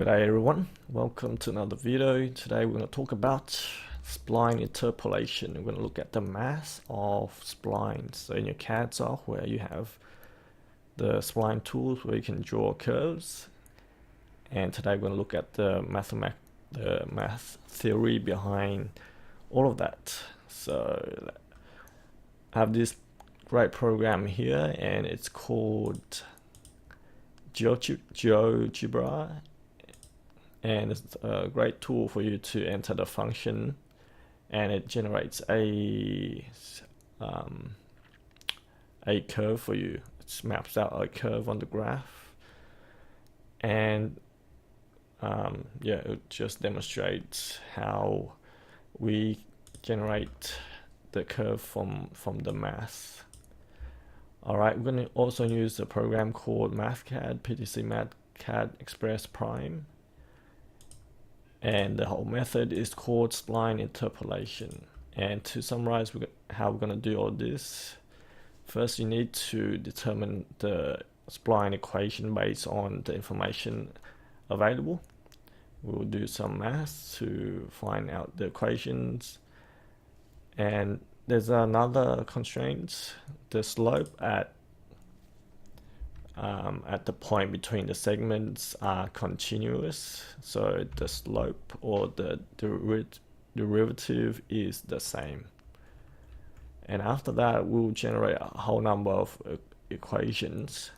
Good day everyone, welcome to another video. Today we're going to talk about spline interpolation. We're going to look at the math of splines. So in your CAD software you have the spline tools where you can draw curves, and today we're going to look at the math theory behind all of that. So I have this great program here and it's called GeoGebra, and it's a great tool for you to enter the function, and it generates a curve for you. It maps out a curve on the graph, and yeah, it just demonstrates how we generate the curve from the math. Alright, we're going to also use a program called MathCAD, PTC MathCAD Express Prime. And the whole method is called spline interpolation. And to summarize how we're going to do all this, first you need to determine the spline equation based on the information available. We'll do some math to find out the equations. And there's another constraint, the slope at the point between the segments are continuous, so the slope or the derivative is the same. And after that we'll generate a whole number of equations.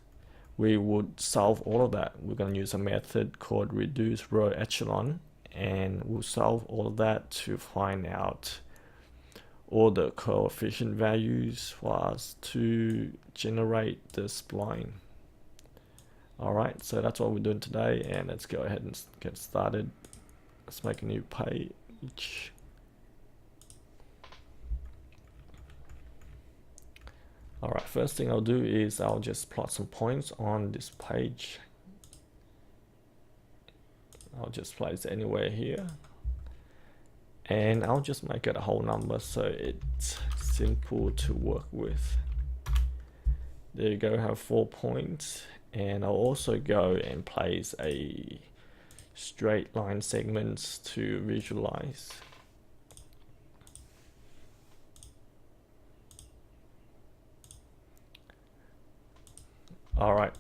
We would solve all of that. We're going to use a method called reduced row echelon, and we'll solve all of that to find out all the coefficient values for us to generate the spline. Alright, so that's what we're doing today, and let's go ahead and get started. Let's make a new page. Alright, first thing I'll do is I'll just plot some points on this page. I'll just place it anywhere here, and I'll just make it a whole number so it's simple to work with. There you go, have 4 points. And I'll also go and place a straight line segments to visualize. Alright,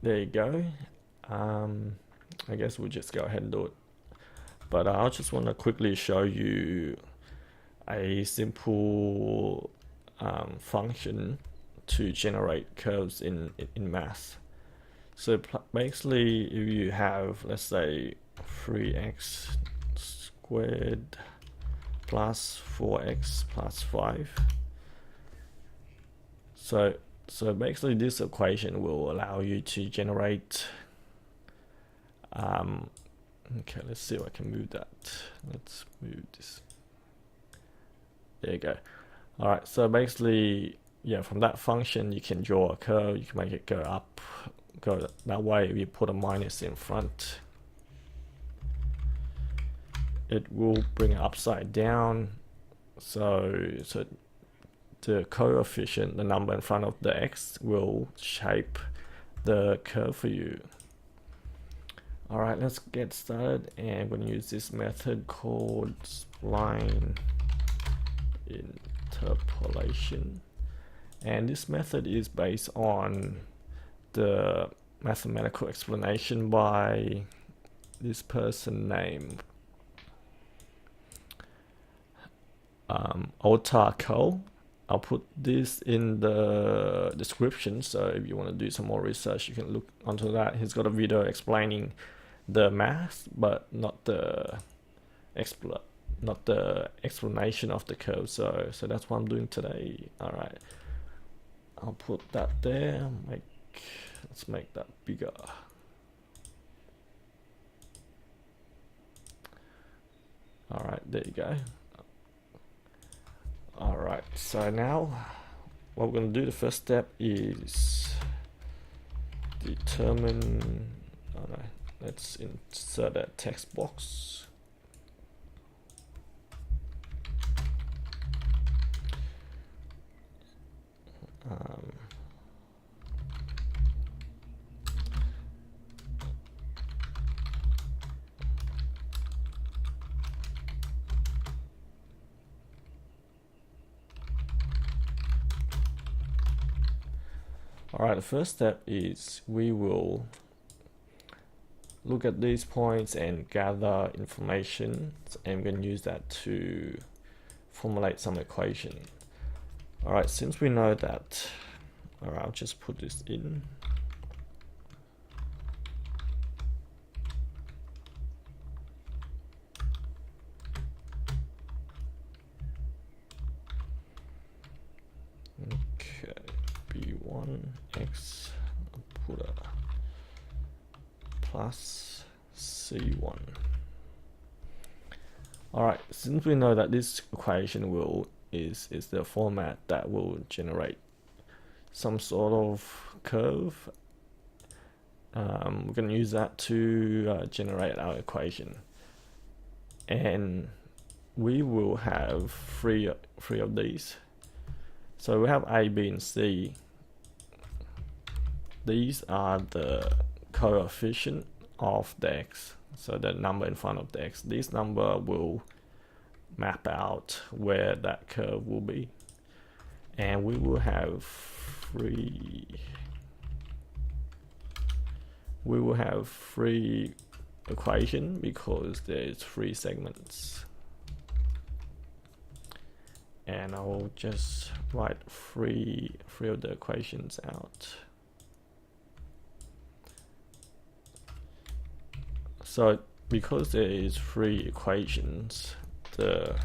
there you go. I guess we'll just go ahead and do it. But I just want to quickly show you a simple function to generate curves in math. So basically, if you have, let's say, 3x squared plus 4x plus 5, so basically this equation will allow you to generate okay, let's see if I can move that. Let's move this. There you go. Alright, so basically, yeah, from that function you can draw a curve. You can make it go up, go that way. If you put a minus in front, it will bring it upside down, so the coefficient, the number in front of the x, will shape the curve for you. Alright, let's get started, and I'm going to use this method called spline interpolation, and this method is based on the mathematical explanation by this person named Otar Cole. I'll put this in the description, so if you want to do some more research you can look onto that. He's got a video explaining the math but not the explanation of the curve, so that's what I'm doing today. Alright, I'll put that there. Let's make that bigger. Alright, there you go. Alright, so now what we're going to do, the first step is determine, let's insert a text box. All right, the first step is we will look at these points and gather information, and we're going to use that to formulate some equation. All right, since we know that, all right, I'll just put this in. Okay, b1x, I'll put a plus c1. All right, since we know that this equation is the format that will generate some sort of curve, we're going to use that to generate our equation, and we will have three of these. So we have A, B, and C. These are the coefficient of the x, so the number in front of the x. This number will map out where that curve will be, and we will have three equation because there's three segments. And I'll just write three of the equations out. So because there is three equations, the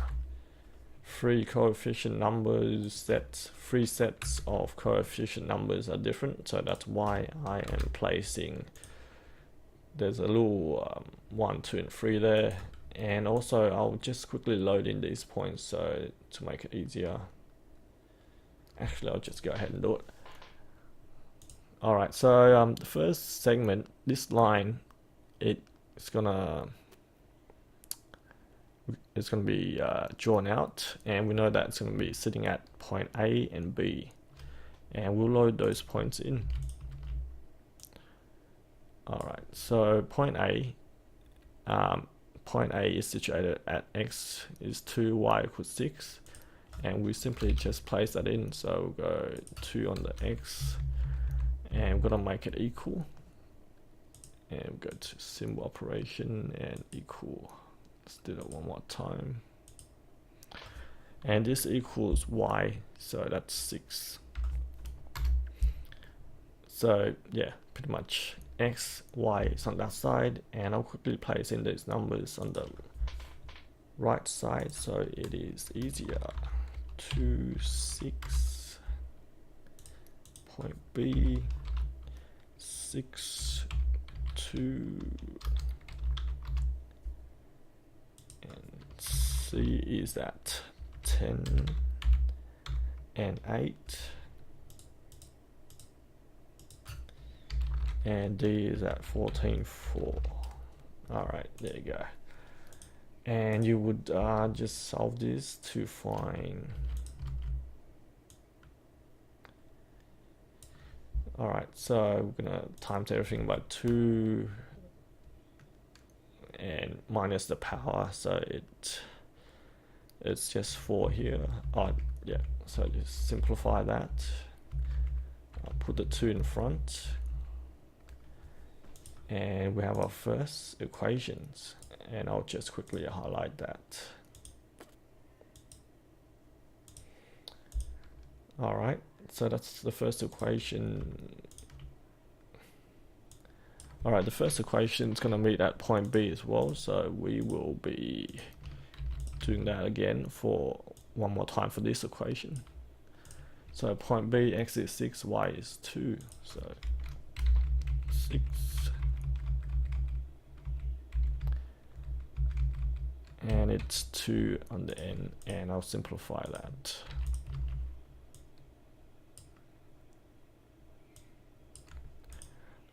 three coefficient numbers, three sets of coefficient numbers are different. So that's why I am placing, there's a little 1, 2, and 3 there. And also I'll just quickly load in these points so to make it easier. Actually, I'll just go ahead and do it. All right, so the first segment, this line, it's gonna be drawn out, and we know that it's gonna be sitting at point A and B, and we'll load those points in. All right, so point A is situated at x is 2, y equals 6, and we simply just place that in. So we'll go 2 on the x, and we're gonna make it equal, and we'll go to symbol operation and equal. Let's do that one more time, and this equals y, so that's 6. So yeah, pretty much x, y is on that side, and I'll quickly place in these numbers on the right side so it is easier. 2, 6, point B, 6, 2, and C is at 10 and 8. And D is at 14, 4. All right, there you go. And you would just solve this to find. All right, so we're gonna times everything by 2 and minus the power, so it's just 4 here. Oh yeah, so just simplify that. I'll put the 2 in front. And we have our first equations, and I'll just quickly highlight that. All right, so that's the first equation. All right, the first equation is going to meet at point B as well, so we will be doing that again for one more time for this equation. So point B, x is 6, y is 2, so 6. And it's 2 on the end, and I'll simplify that.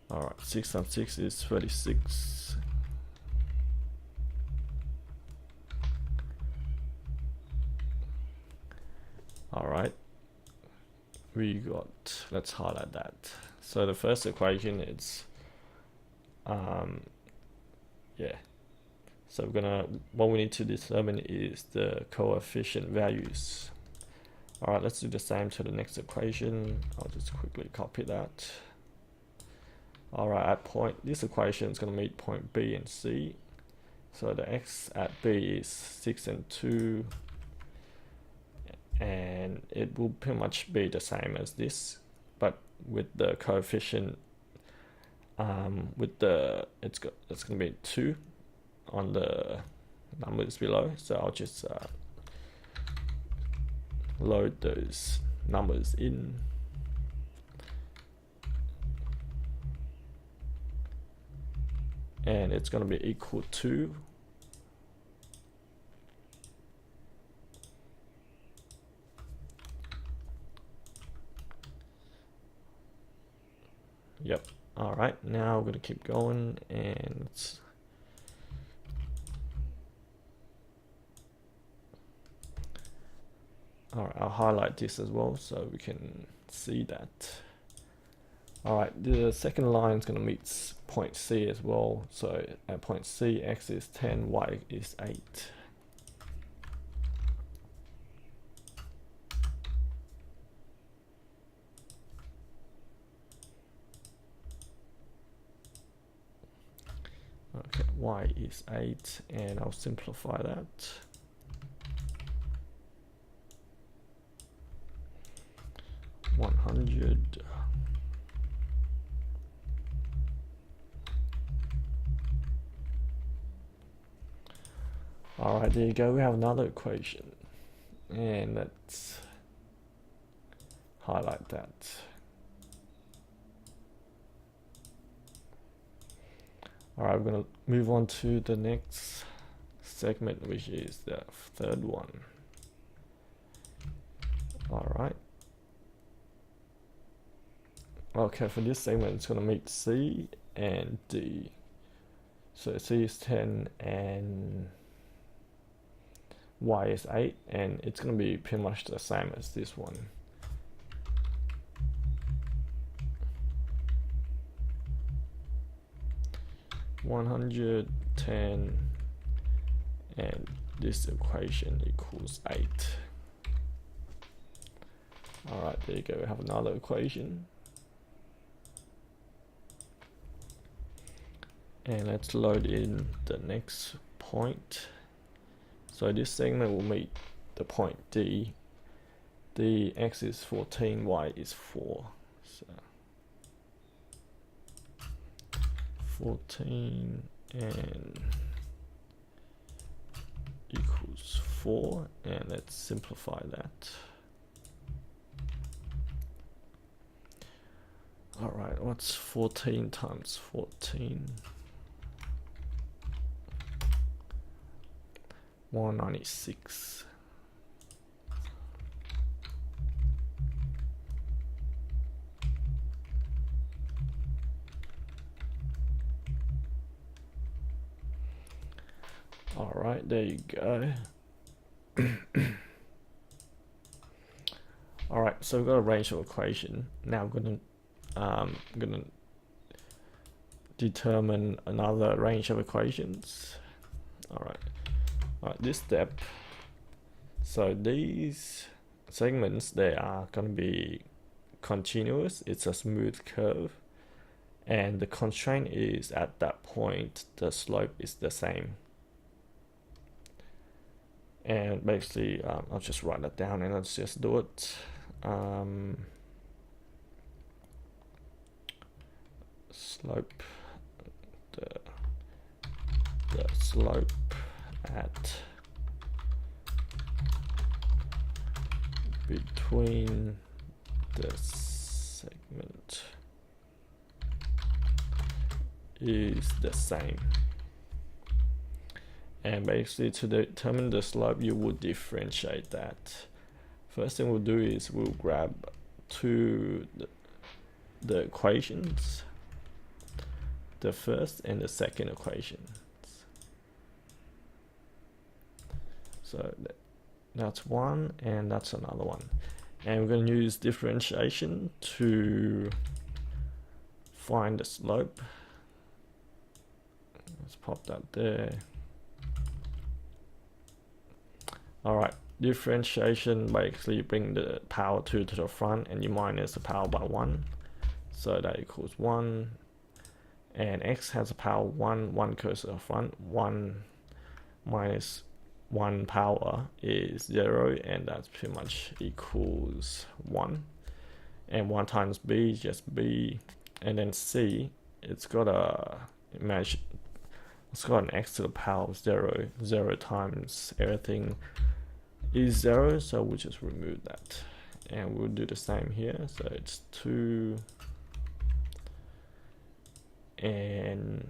All right, 6 times 6 is 36. All right, we got, let's highlight that. So the first equation is, yeah. So what we need to determine is the coefficient values All right, let's do the same to the next equation. I'll just quickly copy that. All right, at point, this equation is going to meet point B and C. So the x at B is 6 and 2, and it will pretty much be the same as this, but with the coefficient, it's going to be 2 on the numbers below. So I'll just load those numbers in. And it's going to be equal to yep. All right, now we're going to keep going, and all right, I'll highlight this as well so we can see that. All right, the second line is going to meet point C as well. So at point C, x is 10, y is 8. Okay, y is 8, and I'll simplify that. $100. All right, there you go. We have another equation, and let's highlight that. All right, we're going to move on to the next segment, which is the third one. All right. Okay, for this segment, it's going to meet C and D. So C is 10 and y is 8, and it's going to be pretty much the same as this one. $110, and this equation equals 8. All right, there you go. We have another equation. And let's load in the next point. So this segment will meet the point D. The x is 14, y is 4. So 14 and equals 4, and let's simplify that. All right, what's 14 times 14? 196. All right, there you go. All right, so we've got a range of equation. Now I'm gonna determine another range of equations. All right, this step. So these segments, they are gonna be continuous. It's a smooth curve, and the constraint is at that point the slope is the same. And basically, I'll just write that down and let's just do it. Slope, the slope at between the segment is the same. And basically, to determine the slope, you would differentiate that. First thing we'll do is we'll grab the equations, the first and the second equations. So that's one, and that's another one. And we're going to use differentiation to find the slope. Let's pop that there. All right, differentiation basically bring the power 2 to the front and you minus the power by 1, so that equals 1. And x has a power 1, 1 goes to the front, 1 minus 1 power is 0, and that's pretty much equals 1. And 1 times b is just b, and then c, it's got a imagine it's got an x to the power of 0. 0 times everything is 0, so we'll just remove that, and we'll do the same here. So it's 2, and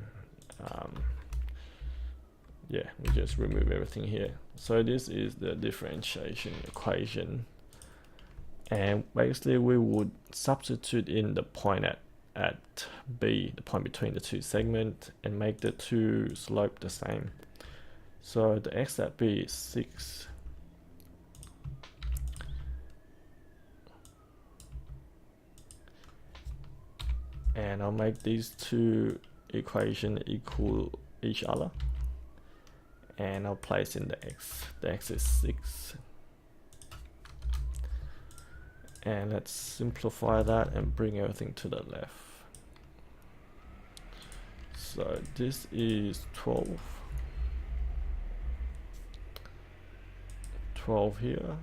yeah, we just remove everything here. So this is the differentiation equation, and basically we would substitute in the point at B, the point between the two segments, and make the two slope the same. So the x at B is 6. And I'll make these two equations equal each other. And I'll place in the x. The x is 6. And let's simplify that and bring everything to the left. So this is 12. 12 here.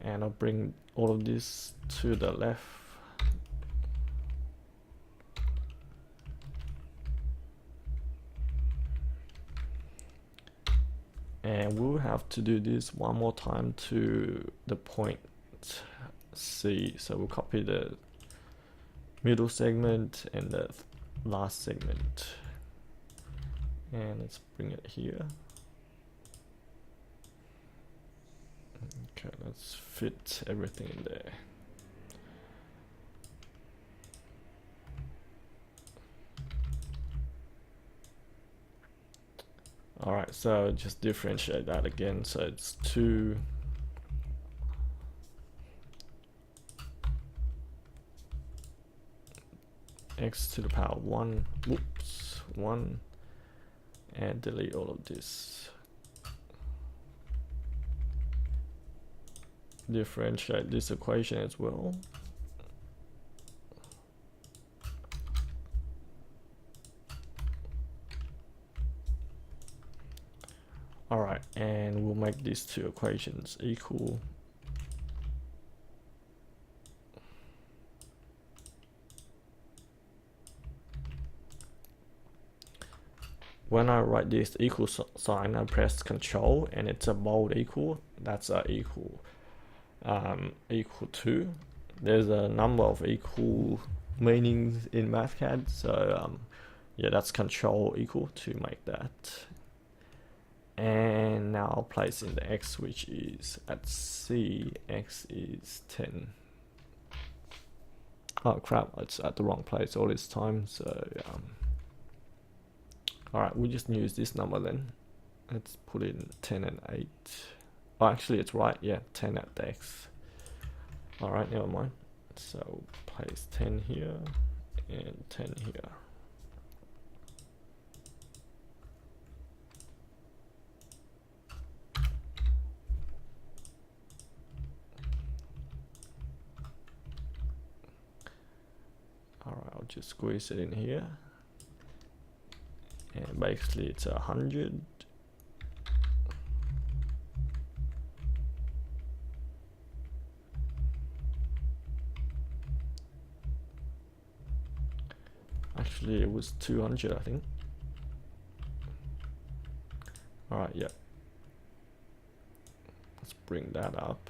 And I'll bring all of this to the left. And we'll have to do this one more time to the point C. So we'll copy the middle segment and the last segment. And let's bring it here. Okay, let's fit everything in there. Alright, so just differentiate that again. So it's 2 x to the power 1, whoops, 1, and delete all of this. Differentiate this equation as well. Alright, and we'll make these two equations equal. When I write this equal sign, I press Control and it's a bold equal. That's a equal to. There's a number of equal meanings in MathCAD, so yeah, that's Control equal to make that. And now I'll place in the x, which is at C, x is 10. Oh crap, it's at the wrong place all this time, so alright, we'll just use this number then. Let's put in 10 and 8. Oh, actually it's right, yeah, 10 at the x. Alright, never mind. So place 10 here and 10 here. Alright, I'll just squeeze it in here. And basically it's 100. Actually it was 200, I think. Alright, yeah. Let's bring that up.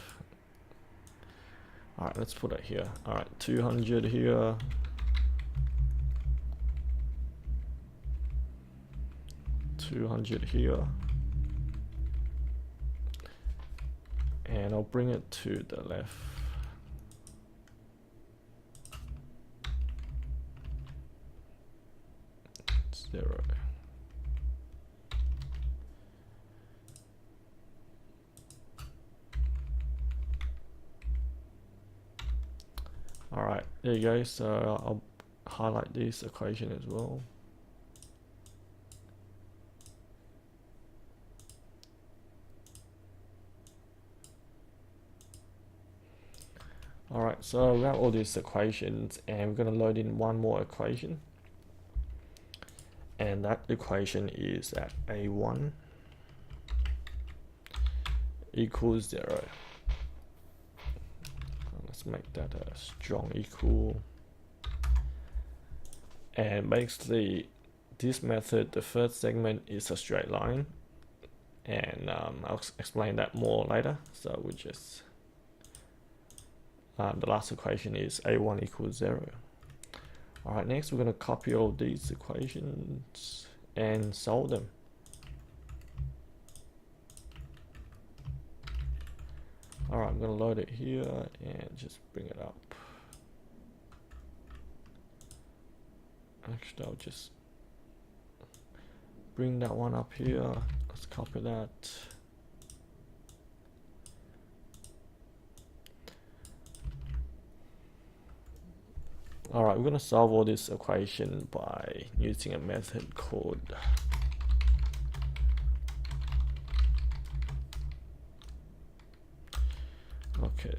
Alright, let's put it here. Alright, 200 here. 200 here, and I'll bring it to the left. Zero. Alright, there you go. So I'll highlight this equation as well. Alright, so we have all these equations and we're going to load in one more equation, and that equation is that a1 equals 0. Let's make that a strong equal. And basically this method, the first segment is a straight line, and I'll explain that more later. So we just the last equation is a1 equals 0. Alright, next we're going to copy all these equations and solve them. Alright, I'm going to load it here and just bring it up. Actually, I'll just bring that one up here. Let's copy that. Alright, we're going to solve all this equation by using a method called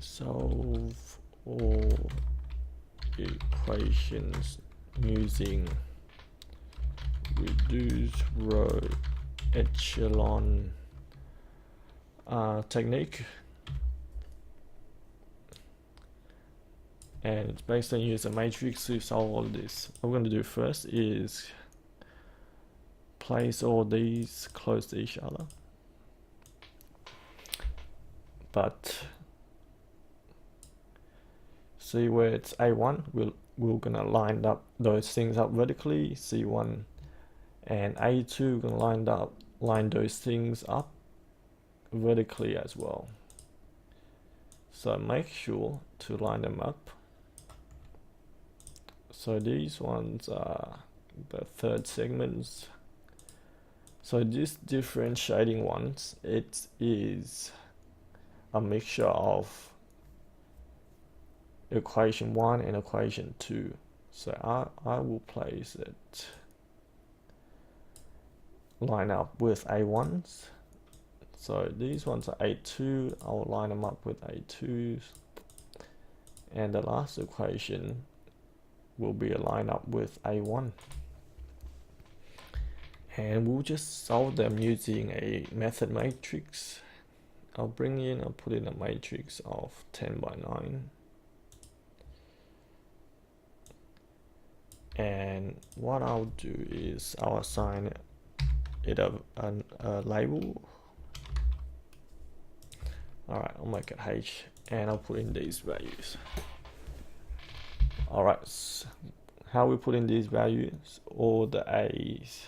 solve all equations using reduce row echelon technique. And it's based on use a matrix to solve all of this. What we're going to do first is place all these close to each other, but see where it's a1, we're gonna line up those things up vertically. C1 and a2, we're gonna line those things up vertically as well. So make sure to line them up. So these ones are the third segments. So these differentiating ones, it is a mixture of equation 1 and equation 2. So I will place it line up with a1s. So these ones are a2, I will line them up with a2s, and the last equation will be a line up with a1. And we'll just solve them using a method matrix. I'll put in a matrix of 10 by 9. And what I'll do is I'll assign it a label. Alright, I'll make it H, and I'll put in these values. Alright, so how we put in these values, all the A's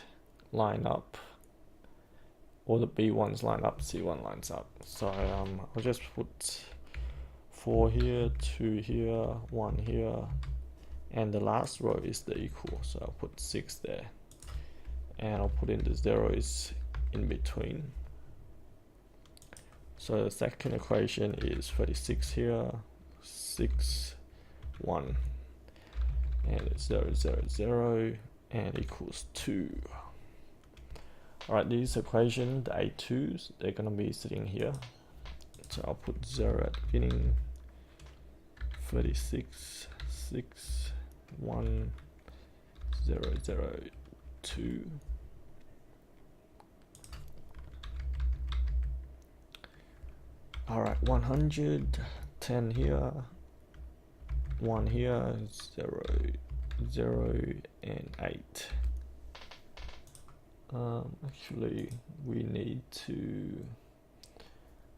line up, all the B1s line up, C1 lines up. So I'll just put 4 here, 2 here, 1 here, and the last row is the equal, so I'll put 6 there, and I'll put in the zeros in between. So the second equation is 36 here, 6, 1, and it's 0, 0, 0, and equals 2. Alright, these equations, the A2s, they're going to be sitting here. So I'll put 0 at the beginning, 36, 6, 1, 0, 0, 2. Alright, 100, 10 here, 1 here, 0, 0, and 8. Actually, we need to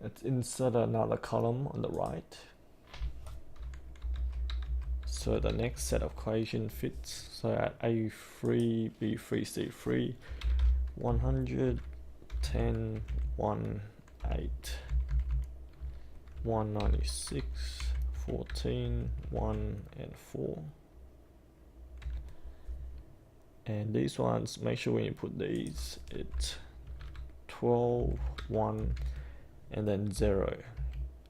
let's insert another column on the right, so the next set of equation fits. So at A3, B3, C3, 100, 10, 1, 8, 196, 14, 1, and 4. And these ones, make sure when you put these, it's 12, 1, and then 0.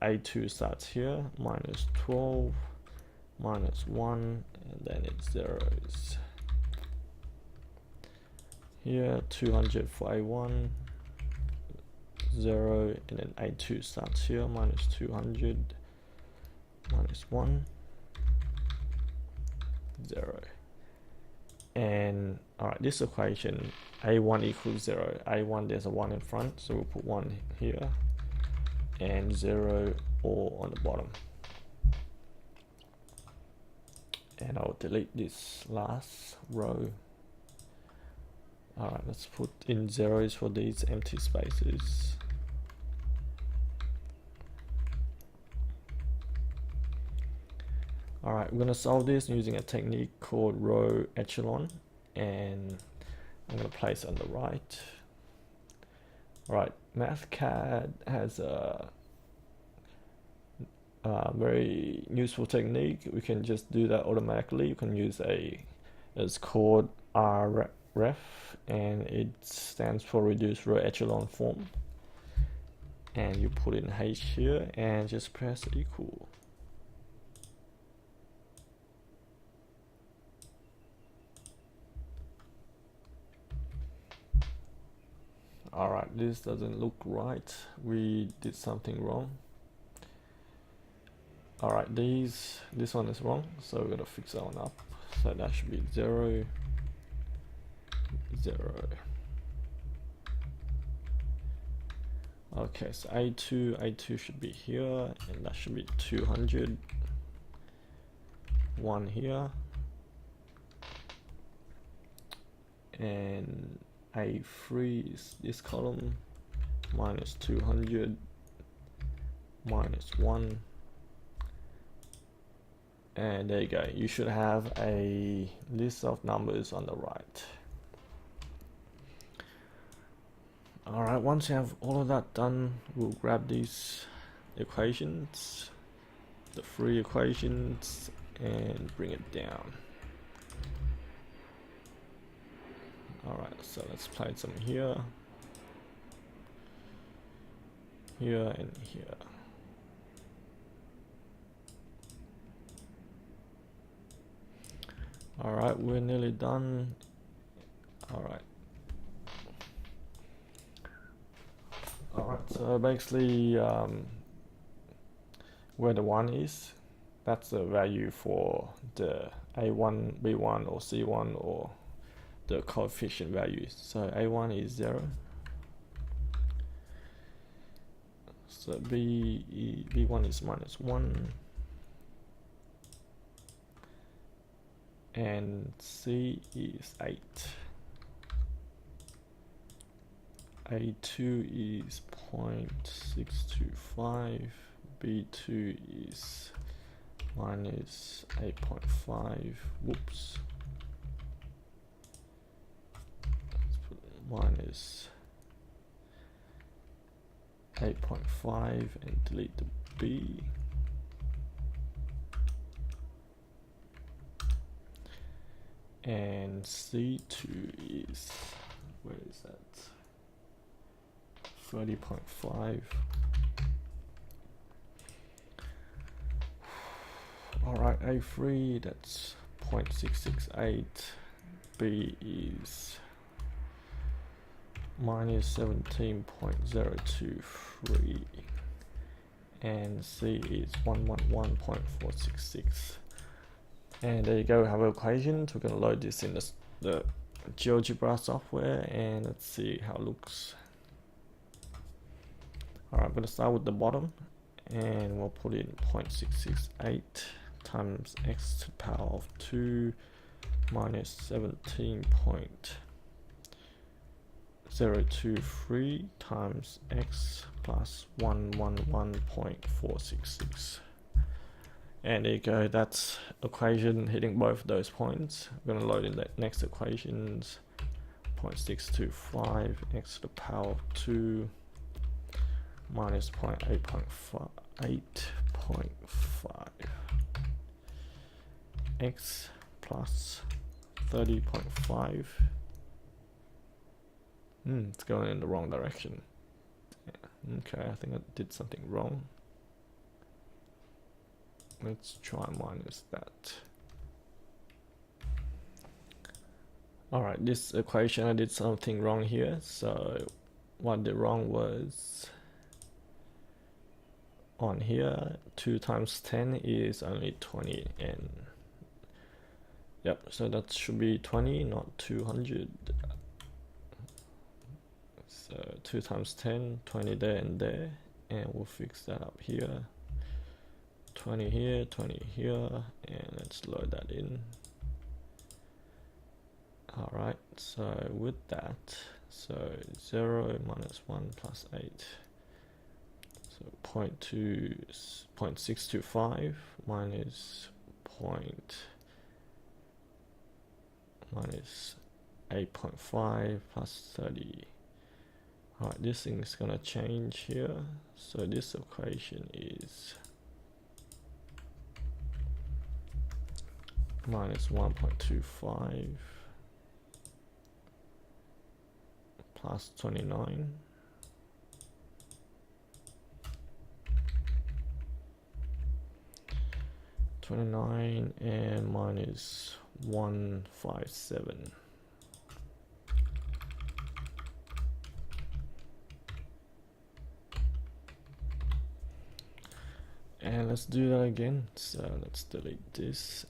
A2 starts here, minus 12, minus 1, and then it's zeros. Here, 200 for A1, 0, and then A2 starts here, minus 200, minus 1, 0. And alright, this equation a1 equals 0. a1, there's a 1 in front, so we'll put 1 here and 0 all on the bottom. And I'll delete this last row. Alright, let's put in zeros for these empty spaces. Alright, we're going to solve this using a technique called row echelon, and I'm going to place it on the right. Alright, MathCAD has a very useful technique. We can just do that automatically. You can use it's called RREF, and it stands for reduced row echelon form. And you put in H here and just press equal. Alright, this doesn't look right. We did something wrong. Alright, this one is wrong, so we're gonna fix that one up. So that should be 0, 0. Okay, so A2 should be here, and that should be 200. 1 here. And A3 is this column, minus 200, minus 1. And there you go. You should have a list of numbers on the right. Alright, once you have all of that done, we'll grab these equations, the 3 equations, and bring it down. Alright, so let's place them here, here, and here. Alright, we're nearly done. Alright, so basically where the 1 is, that's the value for the A1, B1, or C1, or the coefficient values. So A1 is 0. So B1 is minus 1. And C is 8. A2 is 0.625. B2 is minus 8.5. Whoops. Let's put minus 8.5 and delete the B. And C2 is, where is that? 30.5. Alright, A3, that's 0.668. B is minus 17.023. And C is 111.466. And there you go, we have our equations. We're going to load this in the GeoGebra software, and let's see how it looks. Alright, I'm going to start with the bottom, and we'll put in 0.668 times x to the power of 2 minus 17.023 times x plus 111.466. And there you go, that's equation hitting both of those points. I'm going to load in the next equations. 0.625 x to the power of 2 minus 8.5 x plus 30.5. It's going in the wrong direction. Okay, I think I did something wrong. Let's try minus that. Alright, this equation, I did something wrong here. So what I did wrong was on here, 2 times 10 is only 20, and yep, so that should be 20, not 200. So 2 times 10, 20 there and there, and we'll fix that up here. 20 here, 20 here, and let's load that in. Alright, so with that, so 0 minus 1 plus 8. So 0.625 minus 8.5 plus 30. Alright, this thing is gonna change here. So this equation is minus 1.25 plus 29 and minus 157. And let's do that again. So let's delete this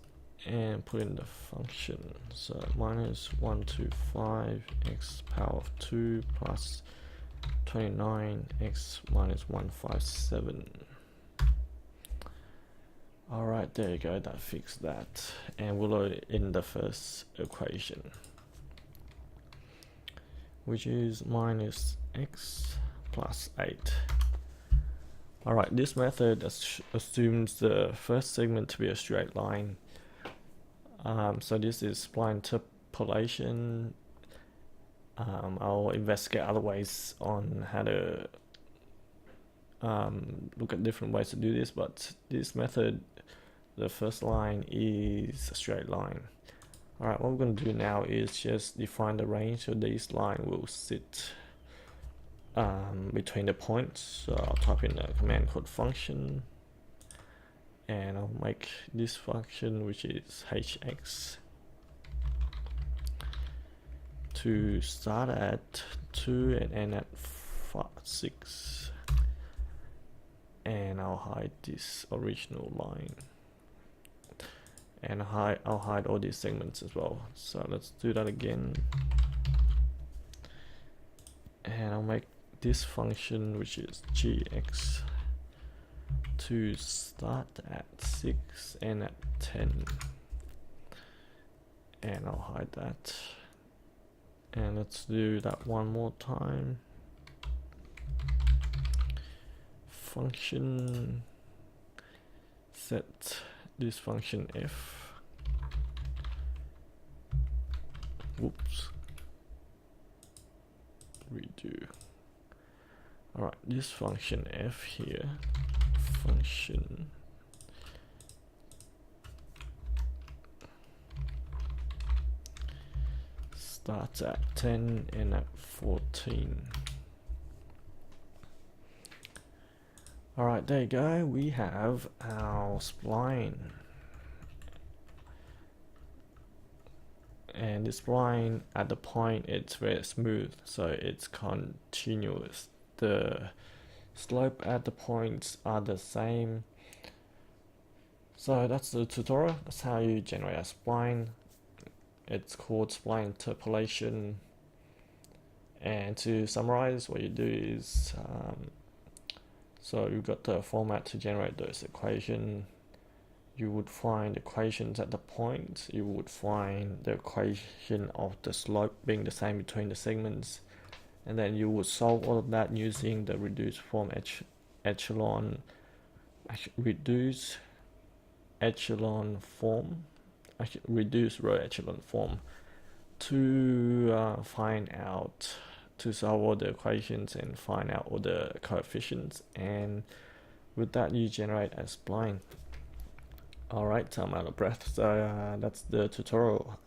and put in the function. So minus 125 x power of 2 plus 29 x minus 157. Alright, there you go, that fixed that. And we'll load it in the first equation, which is minus x plus 8. Alright, this method assumes the first segment to be a straight line. So this is spline interpolation. I'll investigate other ways on how to look at different ways to do this, but this method, the first line is a straight line. Alright, what we're going to do now is just define the range, so this line will sit between the points. So I'll type in a command called function, and I'll make this function, which is hx, to start at 2 and end at 6, and I'll hide this original line, and I'll hide all these segments as well. So let's do that again, and I'll make this function, which is gx, to start at 6 and at 10, and I'll hide that. And let's do that one more time. Function, set this function f, whoops, redo. Alright, this function f here, function starts at 10 and at 14. Alright, there you go, we have our spline. And this spline at the point, it's very smooth, so it's continuous. The slope at the points are the same. So that's the tutorial. That's how you generate a spline. It's called spline interpolation. And to summarize, what you do is so you've got the format to generate those equations. You would find equations at the point. You would find the equation of the slope being the same between the segments, and then you would solve all of that using the reduced form reduced row echelon form to find out, to solve all the equations and find out all the coefficients, and with that you generate a spline. Alright, I'm out of breath, so that's the tutorial.